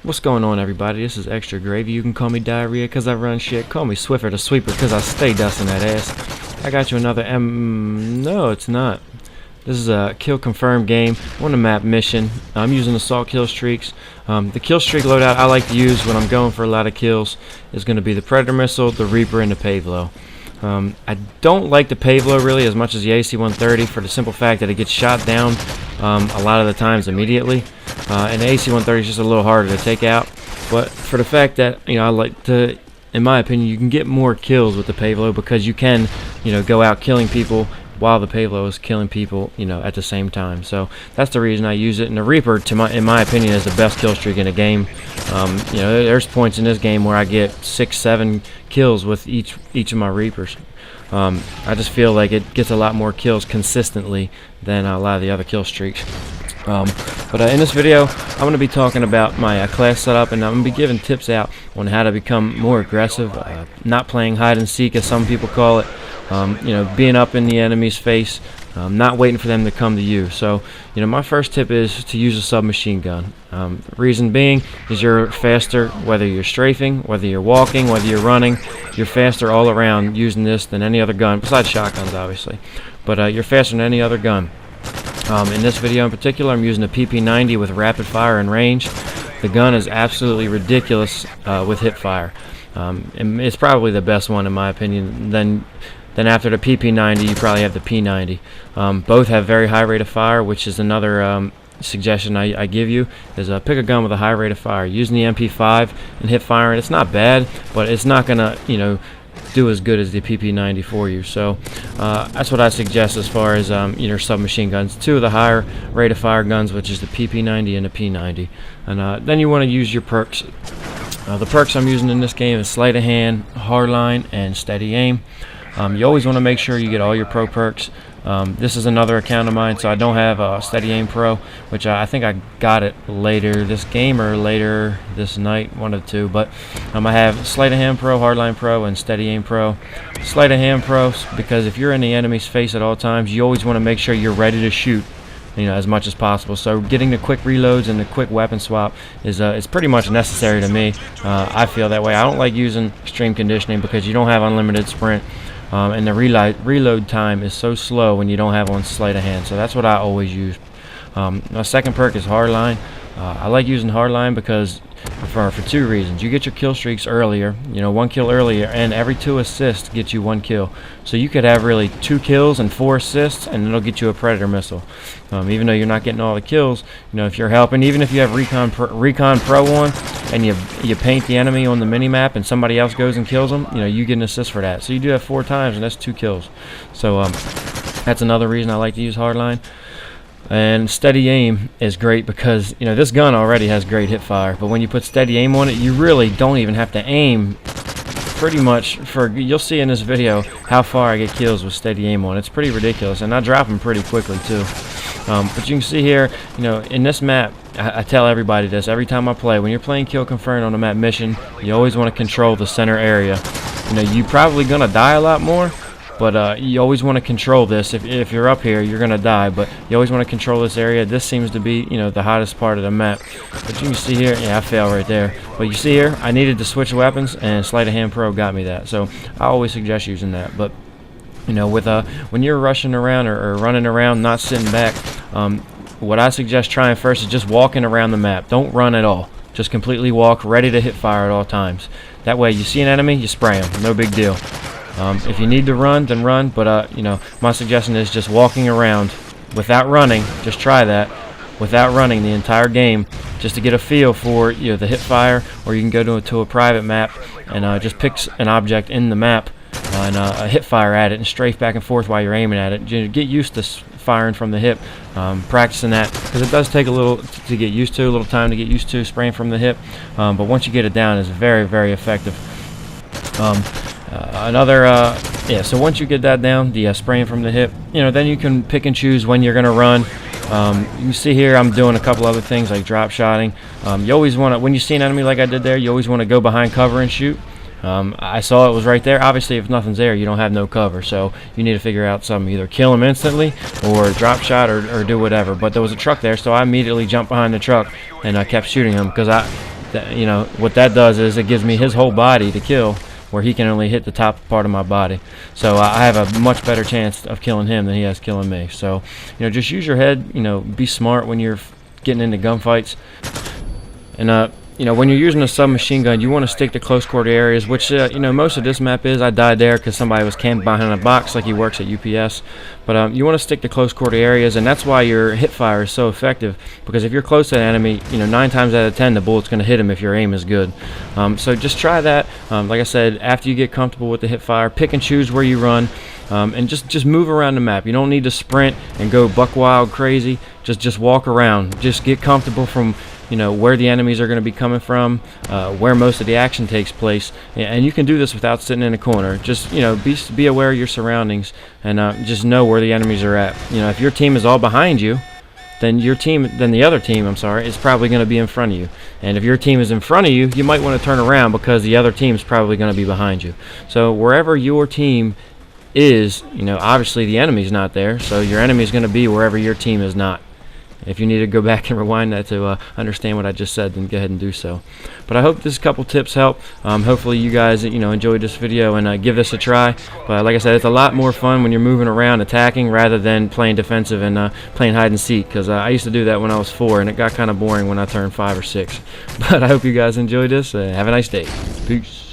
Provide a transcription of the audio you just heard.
What's going on, everybody? This is Extra Gravy. You can call me Diarrhea because I run shit. Call me Swiffer the Sweeper because I stay dusting that ass. I got you another No, it's not. This is a kill confirmed game on the map mission. I'm using assault kill streaks. The kill streak loadout I like to use when I'm going for a lot of kills is going to be the Predator Missile, the Reaper, and the Pavlo. I don't like the Pavlo really as much as the AC-130 for the simple fact that it gets shot down a lot of the times immediately. And the AC-130 is just a little harder to take out. But for the fact that, I like to, in my opinion, you can get more kills with the Pavlo because you can, go out killing people while the Pavlo is killing people, at the same time. So that's the reason I use it. And the Reaper, in my opinion, is the best kill streak in the game. There's points in this game where I get 6-7 kills with each of my Reapers. I just feel like it gets a lot more kills consistently than a lot of the other kill streaks. But in this video, I'm going to be talking about my class setup, and I'm going to be giving tips out on how to become more aggressive, not playing hide and seek as some people call it, being up in the enemy's face, not waiting for them to come to you. So, my first tip is to use a submachine gun. The reason being is you're faster, whether you're strafing, whether you're walking, whether you're running, you're faster all around using this than any other gun, besides shotguns obviously, but you're faster than any other gun. In this video in particular, I'm using a PP90 with rapid fire and range. The gun is absolutely ridiculous with hip fire. And it's probably the best one in my opinion. Then after the PP90, you probably have the P90. Both have very high rate of fire, which is another suggestion I give you, is pick a gun with a high rate of fire. Using the MP5 and hip firing, it's not bad, but it's not gonna, do as good as the PP90 for you. So that's what I suggest as far as submachine guns. Two of the higher rate of fire guns, which is the PP90 and the P90. And then you want to use your perks. The perks I'm using in this game is sleight of hand, hardline, and steady aim. You always want to make sure you get all your pro perks. This is another account of mine, so I don't have Steady Aim Pro, which I think I got it later this game or later this night, one of the two. But I have Sleight of Hand Pro, Hardline Pro, and Steady Aim Pro. Sleight of Hand Pro, because if you're in the enemy's face at all times, you always want to make sure you're ready to shoot, as much as possible. So getting the quick reloads and the quick weapon swap is pretty much necessary to me. I feel that way. I don't like using extreme conditioning because you don't have unlimited sprint. And the reload time is so slow when you don't have on sleight of hand. So that's what I always use. My second perk is hardline. I like using hardline because for two reasons. You get your kill streaks earlier, one kill earlier, and every 2 assists gets you 1 kill. So you could have really 2 kills and 4 assists, and it'll get you a Predator Missile. Even though you're not getting all the kills, if you're helping, even if you have Recon Pro on, and you paint the enemy on the mini-map and somebody else goes and kills them, you get an assist for that. So you do that 4 times, and that's 2 kills. So that's another reason I like to use hardline. And steady aim is great because this gun already has great hip fire, but when you put steady aim on it, you really don't even have to aim. Pretty much, you'll see in this video how far I get kills with steady aim on. It's pretty ridiculous, and I drop them pretty quickly too. But you can see here, in this map, I tell everybody this every time I play. When you're playing kill confirmed on a map mission, you always want to control the center area. You're probably gonna die a lot more, but you always want to control this. If you're up here, you're gonna die, but you always want to control this area. This seems to be the hottest part of the map. But you can see here, yeah, I fail right there, but you see here I needed to switch weapons, and Sleight of Hand Pro got me that. So I always suggest using that. But with when you're rushing around or running around, not sitting back, what I suggest trying first is just walking around the map. Don't run at all. Just completely walk, ready to hit fire at all times. That way you see an enemy, you spray them, no big deal. If you need to run, then run, but my suggestion is just walking around without running. Just try that without running the entire game, just to get a feel for the hip fire. Or you can go to a private map and just pick an object in the map and hip fire at it and strafe back and forth while you're aiming at it. Get used to firing from the hip, practicing that, because it does take a little to get used to, a little time to get used to spraying from the hip. But once you get it down, it's very, very effective. So once you get that down, the spraying from the hip, then you can pick and choose when you're gonna run. You see here I'm doing a couple other things like drop shotting. You always want to, when you see an enemy like I did there, you always want to go behind cover and shoot. I saw it was right there. Obviously, if nothing's there, you don't have no cover, so you need to figure out something. Either kill him instantly or drop shot or do whatever. But there was a truck there, so I immediately jumped behind the truck and I kept shooting him because that, you know, what that does is it gives me his whole body to kill, where he can only hit the top part of my body. So I have a much better chance of killing him than he has killing me. So, you know, just use your head. You know, be smart when you're getting into gunfights. And you know, when you're using a submachine gun, you want to stick to close quarter areas, which you know, most of this map is. I died there because somebody was camped behind a box like he works at UPS. But you want to stick to close quarter areas, and that's why your hip fire is so effective. Because if you're close to an enemy, you know, 9 times out of 10 the bullet's going to hit him if your aim is good. So just try that. Like I said, after you get comfortable with the hip fire, pick and choose where you run, and just move around the map. You don't need to sprint and go buck wild crazy. Just walk around. Just get comfortable from, you know, where the enemies are going to be coming from, where most of the action takes place, and you can do this without sitting in a corner. Just, you know, be aware of your surroundings, and just know where the enemies are at. You know, if your team is all behind you, then the other team, I'm sorry, is probably going to be in front of you. And if your team is in front of you, you might want to turn around because the other team is probably going to be behind you. So wherever your team is, you know, obviously the enemy's not there, so your enemy is going to be wherever your team is not. If you need to go back and rewind that to understand what I just said, then go ahead and do so. But I hope this couple tips help. Hopefully you guys, you know, enjoyed this video and give this a try. But like I said, it's a lot more fun when you're moving around attacking rather than playing defensive and playing hide and seek, because I used to do that when I was 4 and it got kind of boring when I turned 5 or 6. But I hope you guys enjoyed this. Have a nice day. Peace.